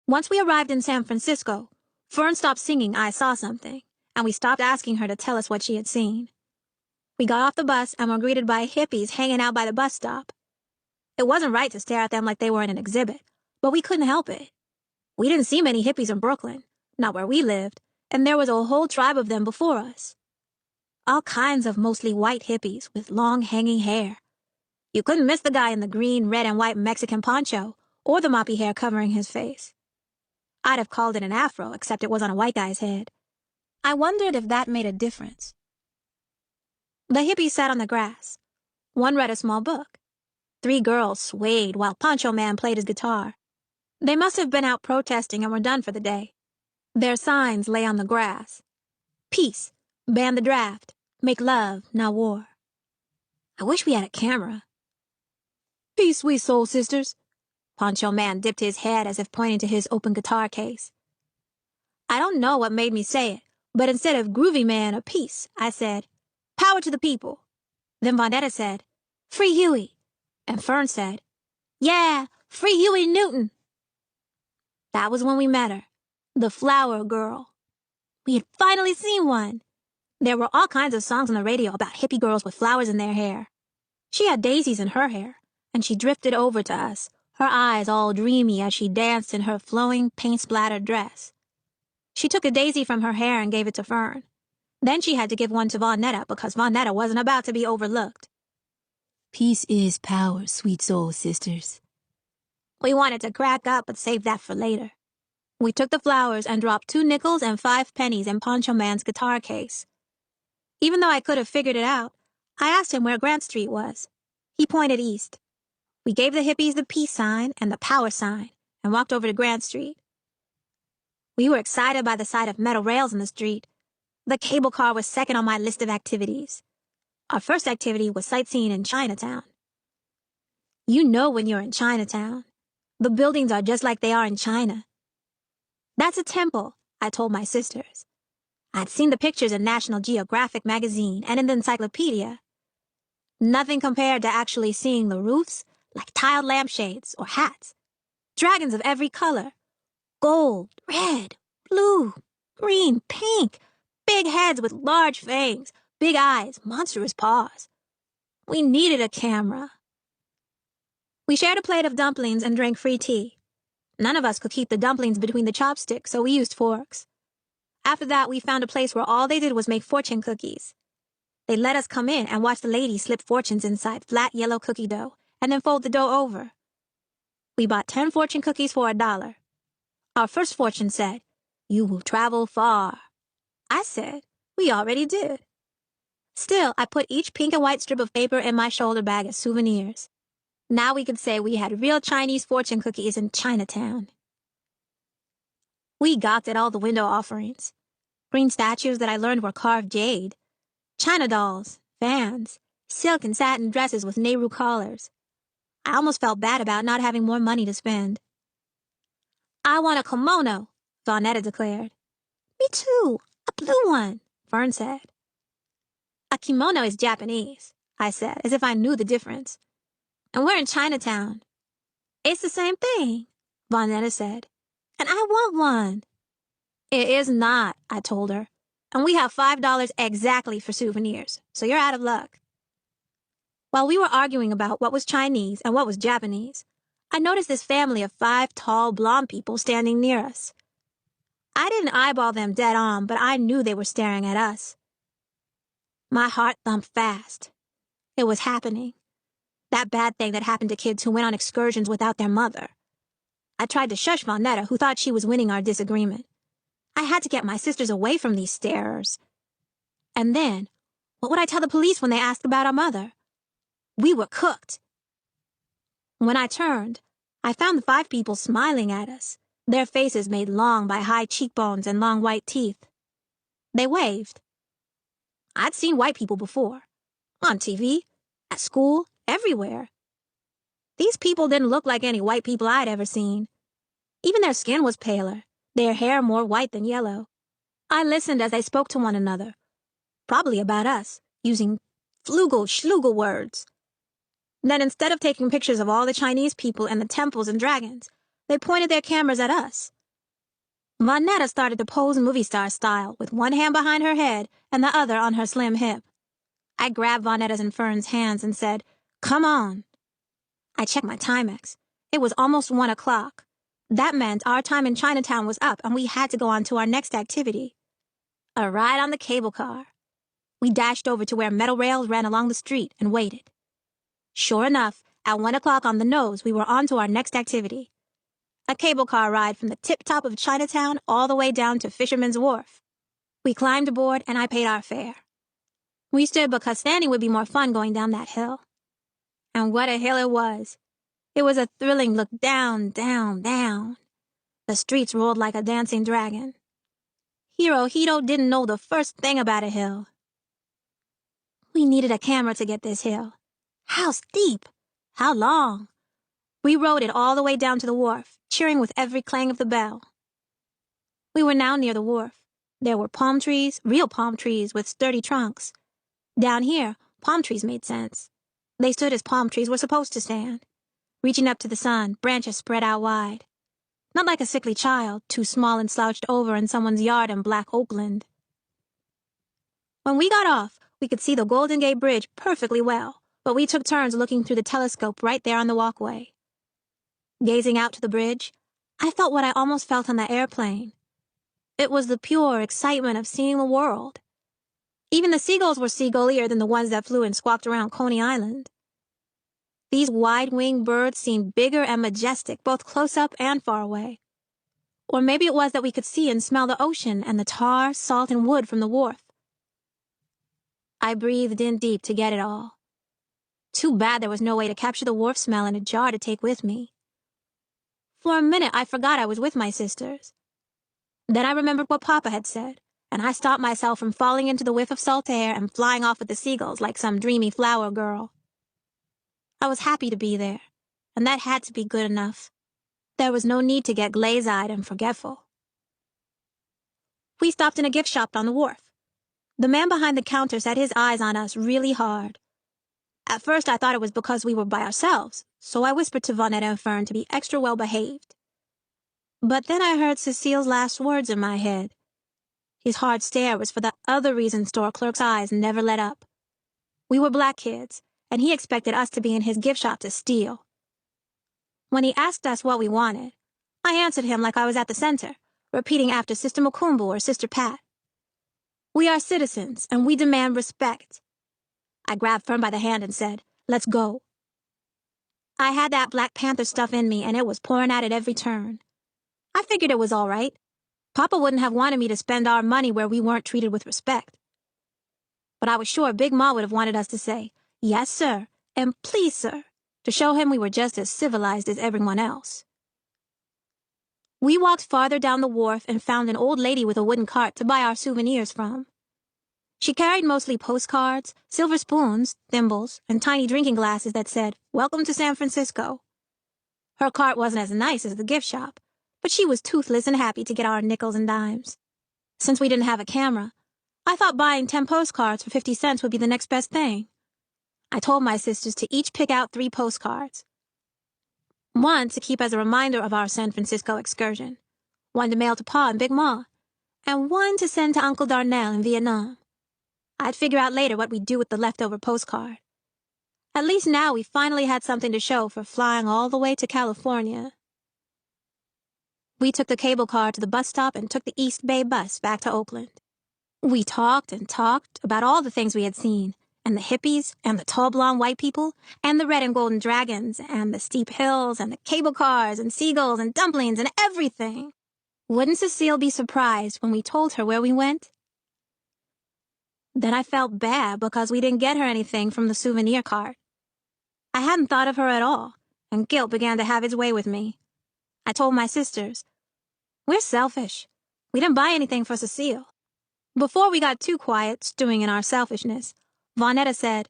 Once we arrived in San Francisco, Fern stopped singing I Saw Something, and we stopped asking her to tell us what she had seen. We got off the bus and were greeted by hippies hanging out by the bus stop. It wasn't right to stare at them like they were in an exhibit, but we couldn't help it. We didn't see many hippies in Brooklyn, not where we lived, and there was a whole tribe of them before us. All kinds of mostly white hippies with long hanging hair. You couldn't miss the guy in the green, red, and white Mexican poncho, or the moppy hair covering his face. I'd have called it an afro, except it was on a white guy's head. I wondered if that made a difference. The hippies sat on the grass. One read a small book. 3 girls swayed while Poncho Man played his guitar. They must have been out protesting and were done for the day. Their signs lay on the grass. Peace, ban the draft, make love, not war. I wish we had a camera. Peace, sweet soul sisters. Poncho Man dipped his head as if pointing to his open guitar case. I don't know what made me say it, but instead of groovy man or peace, I said, power to the people. Then Vonetta said, free Huey. And Fern said, yeah, free Huey Newton. That was when we met her, the flower girl. We had finally seen one. There were all kinds of songs on the radio about hippie girls with flowers in their hair. She had daisies in her hair, and she drifted over to us, her eyes all dreamy as she danced in her flowing, paint-splattered dress. She took a daisy from her hair and gave it to Fern. Then she had to give one to Vonetta because Vonetta wasn't about to be overlooked. Peace is power, sweet soul sisters. We wanted to crack up, but saved that for later. We took the flowers and dropped 2 nickels and 5 pennies in Poncho Man's guitar case. Even though I could have figured it out, I asked him where Grant Street was. He pointed east. We gave the hippies the peace sign and the power sign and walked over to Grant Street. We were excited by the sight of metal rails in the street. The cable car was second on my list of activities. Our first activity was sightseeing in Chinatown. You know when you're in Chinatown. The buildings are just like they are in China. That's a temple, I told my sisters. I'd seen the pictures in National Geographic magazine and in the encyclopedia. Nothing compared to actually seeing the roofs, like tiled lampshades or hats. Dragons of every color. Gold, red, blue, green, pink. Big heads with large fangs. Big eyes, monstrous paws. We needed a camera. We shared a plate of dumplings and drank free tea. None of us could keep the dumplings between the chopsticks, so we used forks. After that, we found a place where all they did was make fortune cookies. They let us come in and watch the ladies slip fortunes inside flat yellow cookie dough and then fold the dough over. We bought 10 fortune cookies for $1. Our first fortune said, "You will travel far." I said, "We already did." Still, I put each pink and white strip of paper in my shoulder bag as souvenirs. Now we could say we had real Chinese fortune cookies in Chinatown. We gawked at all the window offerings. Green statues that I learned were carved jade. China dolls, fans, silk and satin dresses with Nehru collars. I almost felt bad about not having more money to spend. I want a kimono, Vonetta declared. Me too, a blue one, Fern said. A kimono is Japanese, I said, as if I knew the difference. And we're in Chinatown. It's the same thing, Vonetta said. And I want one. It is not, I told her. And we have $5 exactly for souvenirs, so you're out of luck. While we were arguing about what was Chinese and what was Japanese, I noticed this family of 5 tall, blonde people standing near us. I didn't eyeball them dead on, but I knew they were staring at us. My heart thumped fast. It was happening. That bad thing that happened to kids who went on excursions without their mother. I tried to shush Vonetta, who thought she was winning our disagreement. I had to get my sisters away from these starers. And then, what would I tell the police when they asked about our mother? We were cooked. When I turned, I found the 5 people smiling at us, their faces made long by high cheekbones and long white teeth. They waved. I'd seen white people before. On TV, at school, everywhere. These people didn't look like any white people I'd ever seen. Even their skin was paler, their hair more white than yellow. I listened as they spoke to one another, probably about us, using flugel-schlugel words. Then instead of taking pictures of all the Chinese people and the temples and dragons, they pointed their cameras at us, Vonetta started to pose movie star style, with one hand behind her head and the other on her slim hip. I grabbed Vonetta's and Fern's hands and said, "Come on." I checked my Timex. It was almost 1 o'clock. That meant our time in Chinatown was up and we had to go on to our next activity. A ride on the cable car. We dashed over to where metal rails ran along the street and waited. Sure enough, at 1 o'clock on the nose, we were on to our next activity. A cable car ride from the tip-top of Chinatown all the way down to Fisherman's Wharf. We climbed aboard and I paid our fare. We stood because standing would be more fun going down that hill. And what a hill it was. It was a thrilling look down, down, down. The streets rolled like a dancing dragon. Hirohito didn't know the first thing about a hill. We needed a camera to get this hill. How steep? How long? We rode it all the way down to the wharf, cheering with every clang of the bell. We were now near the wharf. There were palm trees, real palm trees with sturdy trunks. Down here, palm trees made sense. They stood as palm trees were supposed to stand, reaching up to the sun, branches spread out wide. Not like a sickly child, too small and slouched over in someone's yard in black Oakland. When we got off, we could see the Golden Gate Bridge perfectly well, but we took turns looking through the telescope right there on the walkway. Gazing out to the bridge, I felt what I almost felt on the airplane. It was the pure excitement of seeing the world. Even the seagulls were seagullier than the ones that flew and squawked around Coney Island. These wide-winged birds seemed bigger and majestic, both close up and far away. Or maybe it was that we could see and smell the ocean and the tar, salt, and wood from the wharf. I breathed in deep to get it all. Too bad there was no way to capture the wharf smell in a jar to take with me. For a minute, I forgot I was with my sisters. Then I remembered what Papa had said, and I stopped myself from falling into the whiff of salt air and flying off with the seagulls like some dreamy flower girl. I was happy to be there, and that had to be good enough. There was no need to get glaze-eyed and forgetful. We stopped in a gift shop on the wharf. The man behind the counter set his eyes on us really hard. At first I thought it was because we were by ourselves, so I whispered to Vonetta and Fern to be extra well-behaved. But then I heard Cecile's last words in my head. His hard stare was for the other reason store clerk's eyes never let up. We were black kids, and he expected us to be in his gift shop to steal. When he asked us what we wanted, I answered him like I was at the center, repeating after Sister Makumbu or Sister Pat. We are citizens, and we demand respect. I grabbed Fern by the hand and said, "Let's go." I had that Black Panther stuff in me, and it was pouring out at every turn. I figured it was all right. Papa wouldn't have wanted me to spend our money where we weren't treated with respect. But I was sure Big Ma would have wanted us to say, "Yes, sir," and "Please, sir," to show him we were just as civilized as everyone else. We walked farther down the wharf and found an old lady with a wooden cart to buy our souvenirs from. She carried mostly postcards, silver spoons, thimbles, and tiny drinking glasses that said, "Welcome to San Francisco." Her cart wasn't as nice as the gift shop, but she was toothless and happy to get our nickels and dimes. Since we didn't have a camera, I thought buying 10 postcards for 50 cents would be the next best thing. I told my sisters to each pick out 3 postcards. One to keep as a reminder of our San Francisco excursion, one to mail to Pa and Big Ma, and one to send to Uncle Darnell in Vietnam. I'd figure out later what we'd do with the leftover postcard. At least now we finally had something to show for flying all the way to California. We took the cable car to the bus stop and took the East Bay bus back to Oakland. We talked and talked about all the things we had seen, and the hippies, and the tall blonde white people, and the red and golden dragons, and the steep hills, and the cable cars, and seagulls, and dumplings, and everything. Wouldn't Cecile be surprised when we told her where we went? Then I felt bad because we didn't get her anything from the souvenir cart. I hadn't thought of her at all, and guilt began to have its way with me. I told my sisters, "We're selfish. We didn't buy anything for Cecile." Before we got too quiet, stewing in our selfishness, Vonetta said,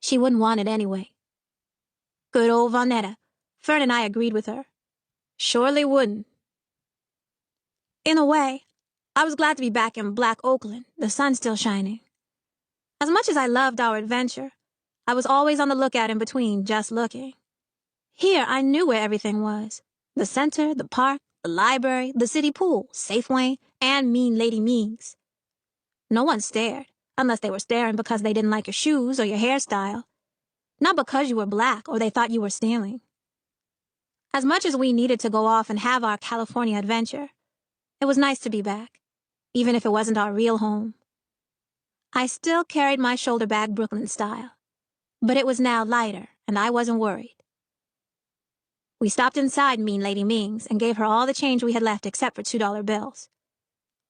"She wouldn't want it anyway." Good old Vonetta. Fern and I agreed with her. Surely wouldn't. In a way, I was glad to be back in black Oakland, the sun still shining. As much as I loved our adventure, I was always on the lookout in between, just looking. Here I knew where everything was. The center, the park, the library, the city pool, Safeway, and Mean Lady Ming's. No one stared, unless they were staring because they didn't like your shoes or your hairstyle. Not because you were black or they thought you were stealing. As much as we needed to go off and have our California adventure, it was nice to be back, even if it wasn't our real home. I still carried my shoulder bag Brooklyn style, but it was now lighter, and I wasn't worried. We stopped inside Mean Lady Ming's and gave her all the change we had left except for $2 bills.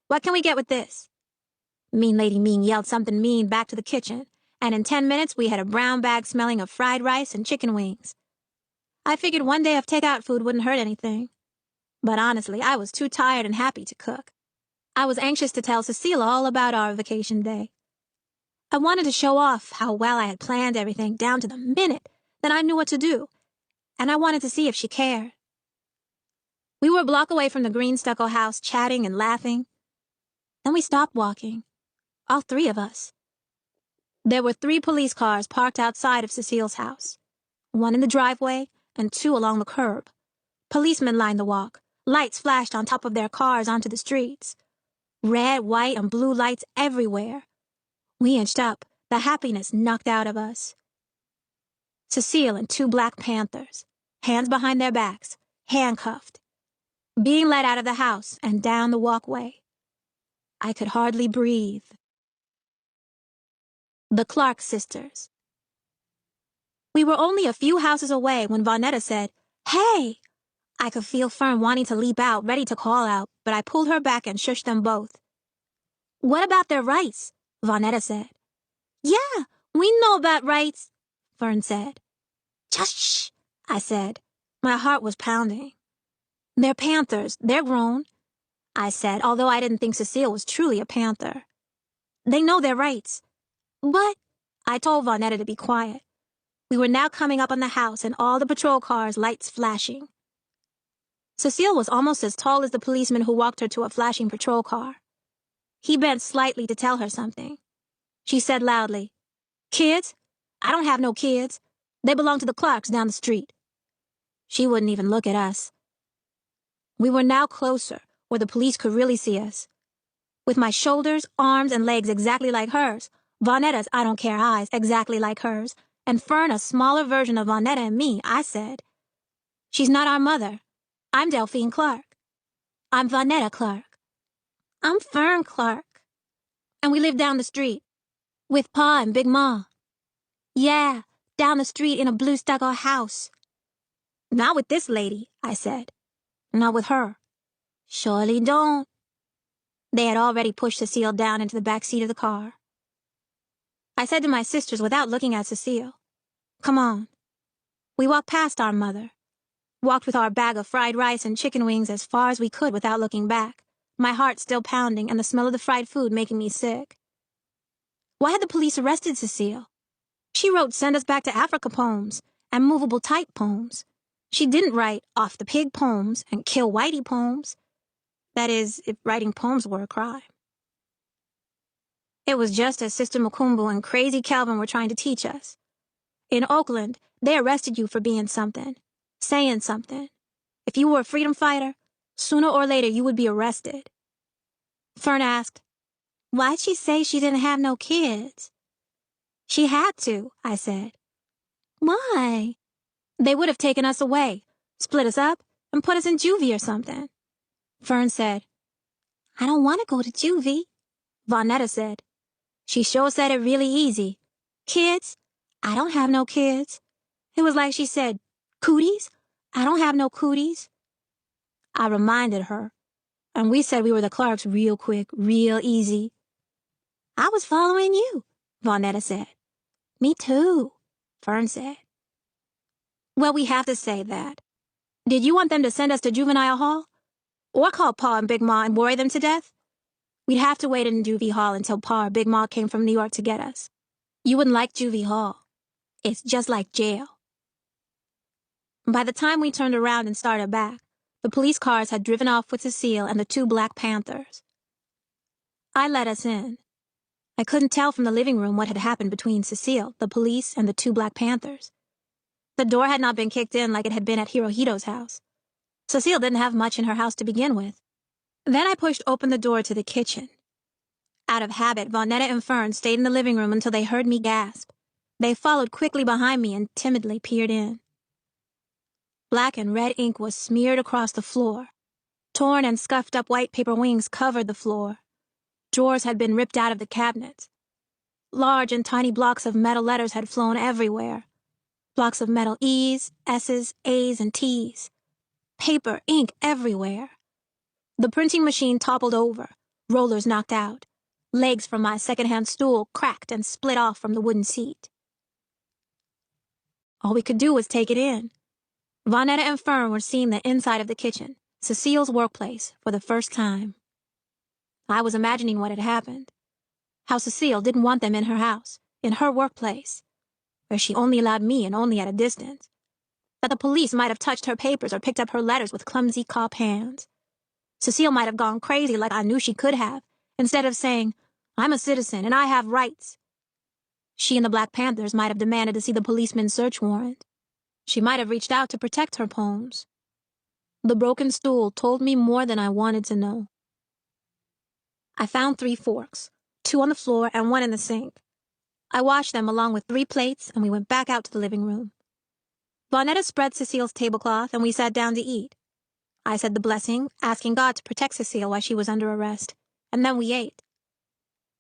"What can we get with this?" Mean Lady Ming yelled something mean back to the kitchen, and in 10 minutes we had a brown bag smelling of fried rice and chicken wings. I figured one day of takeout food wouldn't hurt anything. But honestly, I was too tired and happy to cook. I was anxious to tell Cecile all about our vacation day. I wanted to show off how well I had planned everything down to the minute that I knew what to do, and I wanted to see if she cared. We were a block away from the green stucco house, chatting and laughing. Then we stopped walking, all three of us. There were 3 police cars parked outside of Cecile's house, 1 in the driveway and 2 along the curb. Policemen lined the walk. Lights flashed on top of their cars onto the streets. Red, white, and blue lights everywhere. We inched up, the happiness knocked out of us. Cecile and 2 Black Panthers, hands behind their backs, handcuffed, being led out of the house and down the walkway. I could hardly breathe. The Clark sisters. We were only a few houses away when Vonetta said, "Hey!" I could feel Fern wanting to leap out, ready to call out, but I pulled her back and shushed them both. "What about their rights?" Vonetta said. "Yeah, we know about rights," Fern said. "Just shh," I said. My heart was pounding. "They're Panthers. They're grown," I said, although I didn't think Cecile was truly a Panther. "They know their rights." "But," I told Vonetta to be quiet. We were now coming up on the house and all the patrol cars' lights flashing. Cecile was almost as tall as the policeman who walked her to a flashing patrol car. He bent slightly to tell her something. She said loudly, "Kids? I don't have no kids. They belong to the Clarks down the street." She wouldn't even look at us. We were now closer, where the police could really see us. With my shoulders, arms, and legs exactly like hers, Vonetta's I don't care eyes exactly like hers, and Fern a smaller version of Vonetta and me, I said, "She's not our mother. I'm Delphine Clark. I'm Vonetta Clark. I'm Fern Clark. And we live down the street. With Pa and Big Ma. Yeah, down the street in a blue stucco house." "Not with this lady," I said. "Not with her." "Surely don't." They had already pushed Cecile down into the back seat of the car. I said to my sisters without looking at Cecile, "Come on." We walked past our mother. Walked with our bag of fried rice and chicken wings as far as we could without looking back, my heart still pounding and the smell of the fried food making me sick. Why had the police arrested Cecile? She wrote Send Us Back to Africa poems and movable type poems. She didn't write Off the Pig poems and Kill Whitey poems. That is, if writing poems were a crime. It was just as Sister Mukumbu and Crazy Calvin were trying to teach us. In Oakland, they arrested you for being something. Saying something. If you were a freedom fighter, sooner or later you would be arrested. Fern asked, "Why'd she say she didn't have no kids?" "She had to," I said. "Why?" "They would have taken us away, split us up, and put us in juvie or something." Fern said, "I don't want to go to juvie." Vonetta said, "She sure said it really easy. Kids? I don't have no kids." It was like she said, "Cooties? I don't have no cooties." I reminded her, and we said we were the Clarks real quick, real easy. "I was following you," Vonetta said. "Me too," Fern said. "Well, we have to say that. Did you want them to send us to juvenile hall? Or call Pa and Big Ma and worry them to death? We'd have to wait in juvie hall until Pa or Big Ma came from New York to get us. You wouldn't like juvie hall. It's just like jail." By the time we turned around and started back, the police cars had driven off with Cecile and the 2 Black Panthers. I let us in. I couldn't tell from the living room what had happened between Cecile, the police, and the 2 Black Panthers. The door had not been kicked in like it had been at Hirohito's house. Cecile didn't have much in her house to begin with. Then I pushed open the door to the kitchen. Out of habit, Vonetta and Fern stayed in the living room until they heard me gasp. They followed quickly behind me and timidly peered in. Black and red ink was smeared across the floor. Torn and scuffed up white paper wings covered the floor. Drawers had been ripped out of the cabinets. Large and tiny blocks of metal letters had flown everywhere. Blocks of metal E's, S's, A's, and T's. Paper, ink everywhere. The printing machine toppled over, rollers knocked out. Legs from my second-hand stool cracked and split off from the wooden seat. All we could do was take it in. Vonetta and Fern were seeing the inside of the kitchen, Cecile's workplace, for the first time. I was imagining what had happened. How Cecile didn't want them in her house, in her workplace, where she only allowed me and only at a distance. That the police might have touched her papers or picked up her letters with clumsy cop hands. Cecile might have gone crazy like I knew she could have, instead of saying, "I'm a citizen and I have rights." She and the Black Panthers might have demanded to see the policeman's search warrant. She might have reached out to protect her poems. The broken stool told me more than I wanted to know. I found 3 forks, 2 on the floor and 1 in the sink. I washed them along with 3 plates, and we went back out to the living room. Vonetta spread Cecile's tablecloth, and we sat down to eat. I said the blessing, asking God to protect Cecile while she was under arrest, and then we ate.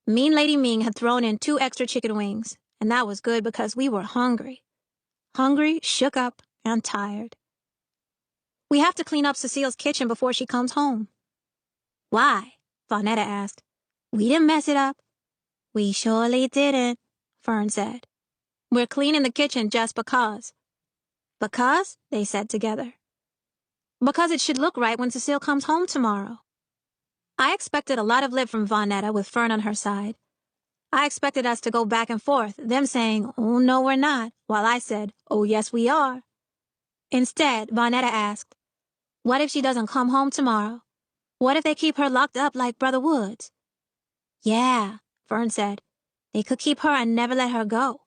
Mean Lady Ming had thrown in 2 extra chicken wings, and that was good because we were hungry. Hungry, shook up, and tired. We have to clean up Cecile's kitchen before she comes home. Why? Vonetta asked. We didn't mess it up. We surely didn't, Fern said. We're cleaning the kitchen just because. Because? They said together. Because it should look right when Cecile comes home tomorrow. I expected a lot of lip from Vonetta with Fern on her side. I expected us to go back and forth, them saying, "Oh, no, we're not," while I said, "Oh, yes, we are." Instead, Vonetta asked, "What if she doesn't come home tomorrow? What if they keep her locked up like Brother Woods?" "Yeah," Fern said. "They could keep her and never let her go."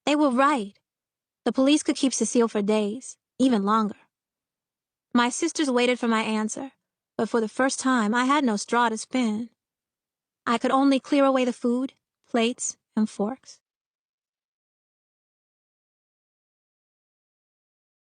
They were right. The police could keep Cecile for days, even longer. My sisters waited for my answer, but for the first time I had no straw to spin. I could only clear away the food, plates, and forks.